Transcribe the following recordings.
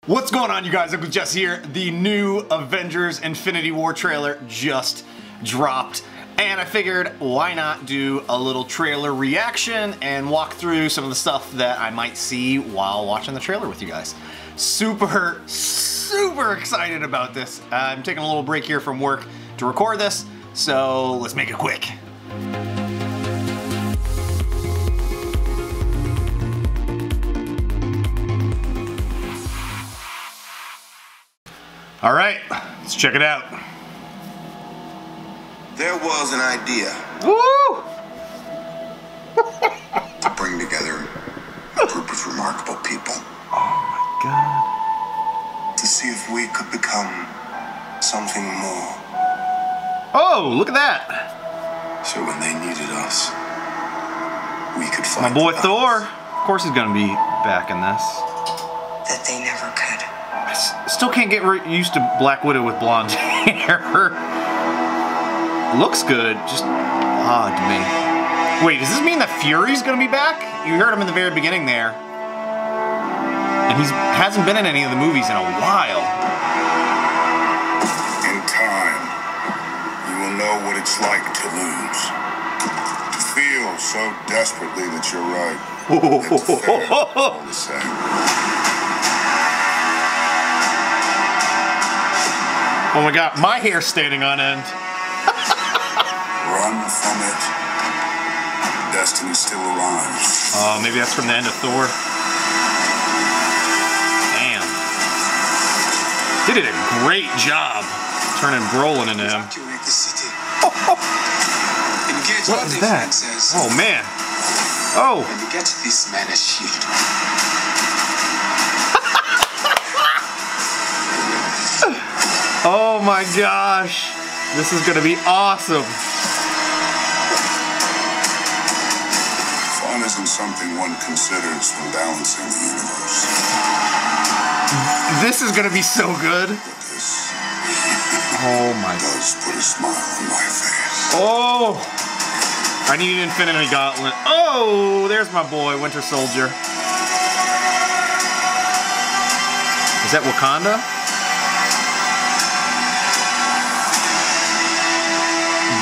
What's going on, you guys? Uncle Jessy here. The new Avengers Infinity War trailer just dropped, and I figured why not do a little trailer reaction and walk through some of the stuff that I might see while watching the trailer with you guys. Super excited about this. I'm taking a little break here from work to record this, so let's make it quick. All right, let's check it out. There was an idea. Woo! To bring together a group of remarkable people. Oh my God. To see if we could become something more. Oh, look at that. So when they needed us, we could find My boy Thor. Of course he's gonna be back in this. That they never could. I still can't get used to Black Widow with blonde hair. Looks good, just odd to me. Wait, does this mean that Fury's gonna be back? You heard him in the very beginning there. And he hasn't been in any of the movies in a while. In time, you will know what it's like to lose. To feel so desperately that you're right. And to fail all the same. Oh my God, my hair's standing on end. Run from it. Destiny still arrives. Oh, maybe that's from the end of Thor. Damn. They did a great job turning Brolin into him. What is that? Oh man. Oh. When you get this man a shield. Oh my gosh. This is gonna be awesome. Fun isn't something one considers when balancing the universe. This is gonna be so good. But this Oh my. does put a smile on my face. Oh. I need an Infinity Gauntlet. Oh, there's my boy, Winter Soldier. Is that Wakanda?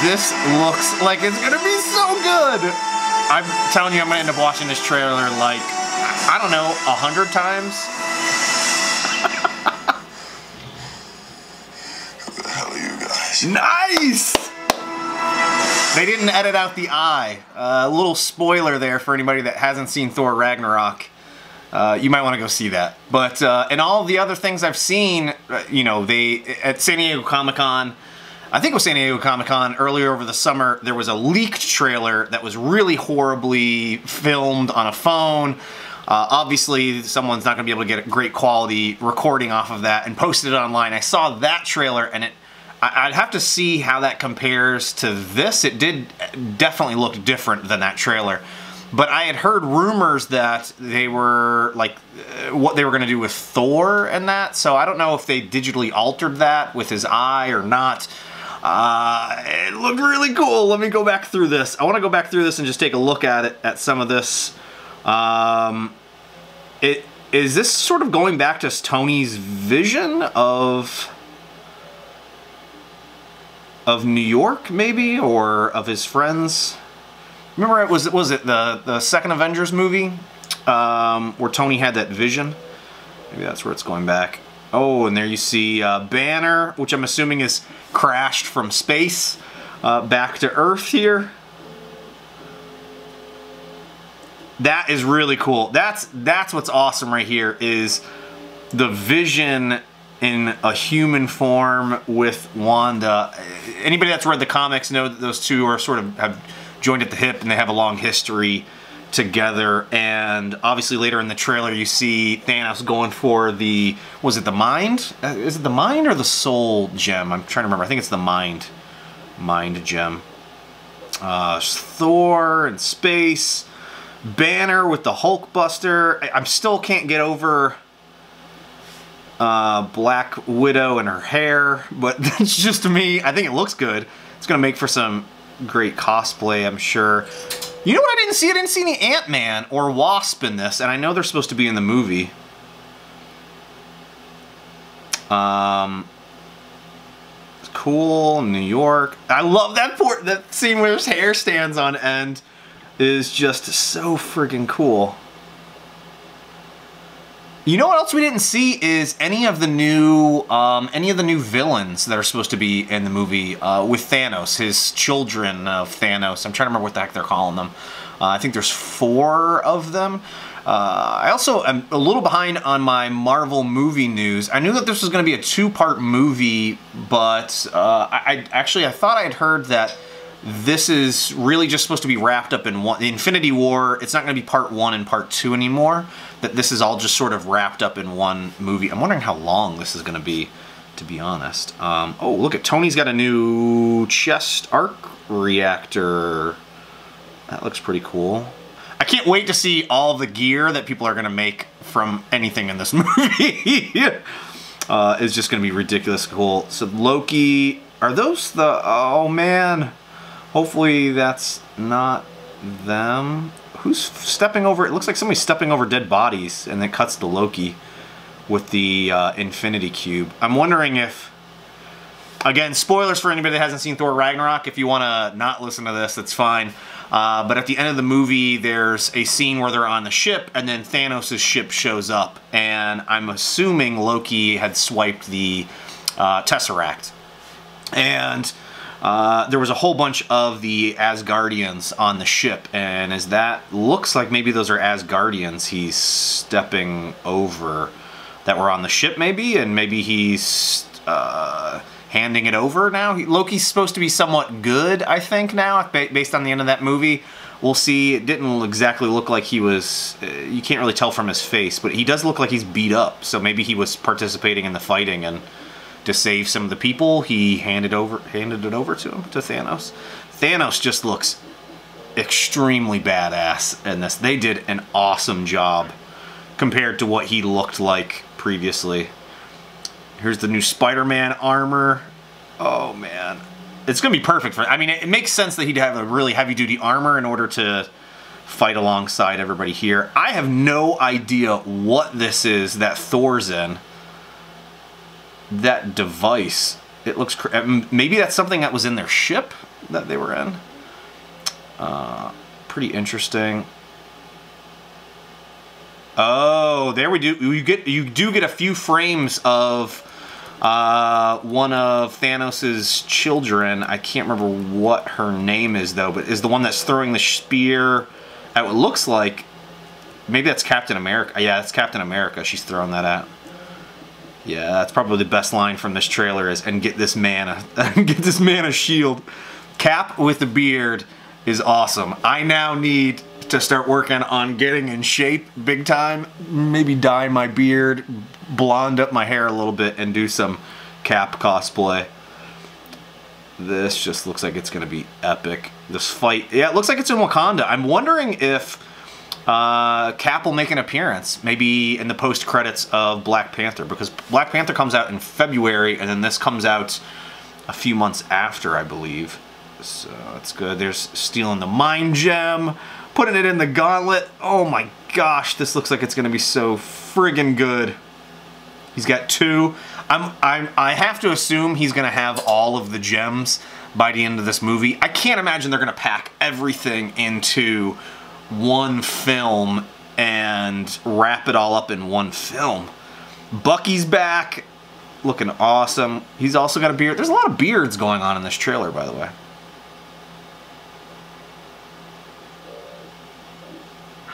This looks like it's gonna be so good. I'm telling you, I'm gonna end up watching this trailer like, I don't know, 100 times. Who the hell are you guys? Nice! They didn't edit out the eye. A little spoiler there for anybody that hasn't seen Thor Ragnarok. You might want to go see that. But and all the other things I've seen, you know, they at San Diego Comic-Con, I think it was San Diego Comic-Con earlier over the summer, there was a leaked trailer that was really horribly filmed on a phone. Obviously, someone's not going to be able to get a great quality recording off of that and posted it online. I saw that trailer, and I'd have to see how that compares to this. It did definitely look different than that trailer. But I had heard rumors that they were, like, what they were going to do with Thor and that, so I don't know if they digitally altered that with his eye or not. It looked really cool. Let me go back through this. I want to go back through this and just take a look at it, at some of this. Is this sort of going back to Tony's vision of New York, maybe, or of his friends? Remember, was it the second Avengers movie where Tony had that vision? Maybe that's where it's going back. Oh, and there you see Banner, which I'm assuming is crashed from space back to Earth here. That is really cool. That's what's awesome right here, is the Vision in a human form with Wanda. Anybody that's read the comics know that those two are sort of have joined at the hip, and they have a long history together. And obviously later in the trailer you see Thanos going for the, was it the mind? Is it the mind or the soul gem? I'm trying to remember. I think it's the mind gem. Thor in space. Banner with the Hulkbuster. I still can't get over Black Widow and her hair, but that's just me. I think it looks good. It's gonna make for some great cosplay, I'm sure. You know what I didn't see? I didn't see any Ant-Man or Wasp in this, and I know they're supposed to be in the movie. Cool. New York. I love that scene where his hair stands on end. Is just so freaking cool. You know what else we didn't see is any of the new villains that are supposed to be in the movie with Thanos, his children of Thanos. I'm trying to remember what the heck they're calling them. I think there's 4 of them. I also am a little behind on my Marvel movie news. I knew that this was going to be a 2-part movie, but I thought I had heard that this is really just supposed to be wrapped up in one. The Infinity War, it's not going to be part 1 and part 2 anymore. That this is all just sort of wrapped up in one movie. I'm wondering how long this is going to be honest. Oh, look at Tony's got a new chest arc reactor. That looks pretty cool. I can't wait to see all the gear that people are going to make from anything in this movie. It's just going to be ridiculous cool. So Loki, are those the... Oh, man. Hopefully that's not them. Who's stepping over? It looks like somebody's stepping over dead bodies, and then cuts to Loki with the Infinity Cube. I'm wondering if... Again, spoilers for anybody that hasn't seen Thor Ragnarok. If you want to not listen to this, that's fine. But at the end of the movie, there's a scene where they're on the ship, and then Thanos' ship shows up. And I'm assuming Loki had swiped the Tesseract. And there was a whole bunch of the Asgardians on the ship. And as that looks like maybe those are Asgardians he's stepping over that were on the ship, maybe. And maybe he's... handing it over now. Loki's supposed to be somewhat good, I think, now, based on the end of that movie. We'll see. It didn't exactly look like he was... you can't really tell from his face, but he does look like he's beat up. So maybe he was participating in the fighting, and to save some of the people, he handed it over to him, to Thanos. Thanos just looks extremely badass in this. They did an awesome job compared to what he looked like previously. Here's the new Spider-Man armor. Oh, man. It's going to be perfect for... I mean, it makes sense that he'd have a really heavy-duty armor in order to fight alongside everybody here. I have no idea what this is that Thor's in. That device. It looks... Maybe that's something that was in their ship that they were in. Pretty interesting. Oh, there we do. You do get a few frames of one of Thanos' children. I can't remember what her name is, though, but is the one that's throwing the spear at what looks like... Maybe that's Captain America. Yeah, that's Captain America she's throwing that at. Yeah, that's probably the best line from this trailer is, and get this man a shield. Cap with the beard is awesome. I now need to start working on getting in shape big time. Maybe dye my beard, blonde up my hair a little bit, and do some Cap cosplay. This just looks like it's going to be epic. This fight, yeah, it looks like it's in Wakanda. I'm wondering if Cap will make an appearance, maybe in the post-credits of Black Panther, because Black Panther comes out in February, and then this comes out a few months after, I believe. So that's good. There's stealing the Mind Gem, putting it in the gauntlet. Oh my gosh, this looks like it's going to be so friggin' good. He's got 2. I have to assume he's going to have all of the gems by the end of this movie. I can't imagine they're going to pack everything into one film and wrap it all up in one film. Bucky's back, looking awesome. He's also got a beard. There's a lot of beards going on in this trailer, by the way.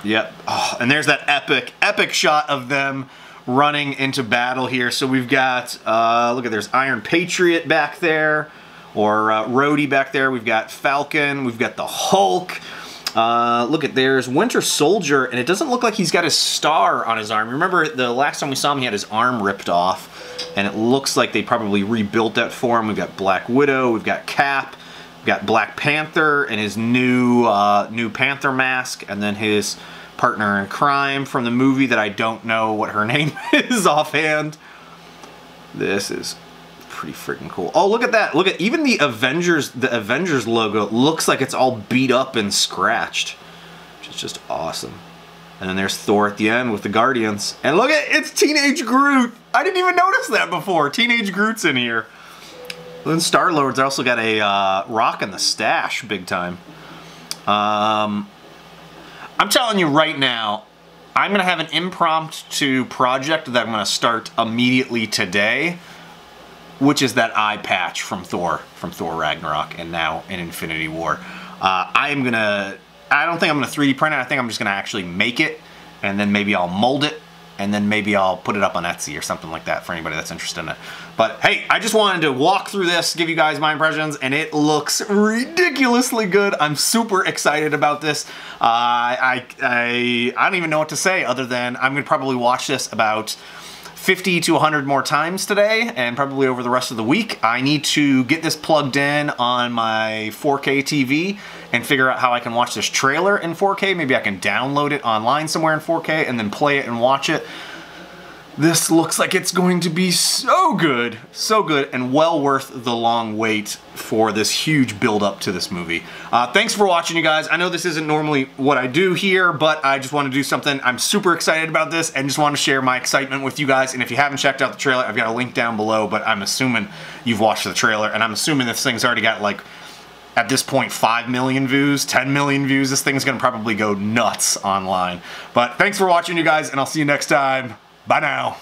Yep. Oh, and there's that epic shot of them running into battle here. So we've got, look at, there's Iron Patriot back there, or Rhodey back there. We've got Falcon. We've got the Hulk. Look at, there's Winter Soldier, and it doesn't look like he's got his star on his arm. Remember the last time we saw him, he had his arm ripped off, and it looks like they probably rebuilt that for him. We've got Black Widow. We've got Cap. We've got Black Panther and his new Panther mask, and then his partner in crime from the movie that I don't know what her name is offhand. This is pretty freaking cool. Oh, look at that. Look at even the Avengers logo looks like it's all beat up and scratched, which is just awesome. And then there's Thor at the end with the Guardians. And look at, it's Teenage Groot. I didn't even notice that before. Teenage Groot's in here. And then Star-Lord's also got a rock in the stash, big time. I'm telling you right now, I'm going to have an impromptu project that I'm going to start immediately today, which is that eye patch from Thor Ragnarok, and now in Infinity War. I don't think I'm going to 3D print it. I think I'm just going to actually make it, and then maybe I'll mold it, and then maybe I'll put it up on Etsy or something like that for anybody that's interested in it. But hey, I just wanted to walk through this, give you guys my impressions, and it looks ridiculously good. I'm super excited about this. I don't even know what to say other than I'm going to probably watch this about 50 to 100 more times today, and probably over the rest of the week. I need to get this plugged in on my 4K TV and figure out how I can watch this trailer in 4K. Maybe I can download it online somewhere in 4K and then play it and watch it. This looks like it's going to be so good, and well worth the long wait for this huge build up to this movie. Thanks for watching, you guys. I know this isn't normally what I do here, but I just want to do something. I'm super excited about this and just want to share my excitement with you guys. And if you haven't checked out the trailer, I've got a link down below, but I'm assuming you've watched the trailer, and I'm assuming this thing's already got, like, at this point, 5 million views, 10 million views. This thing's going to probably go nuts online. But thanks for watching, you guys, and I'll see you next time. Bye now.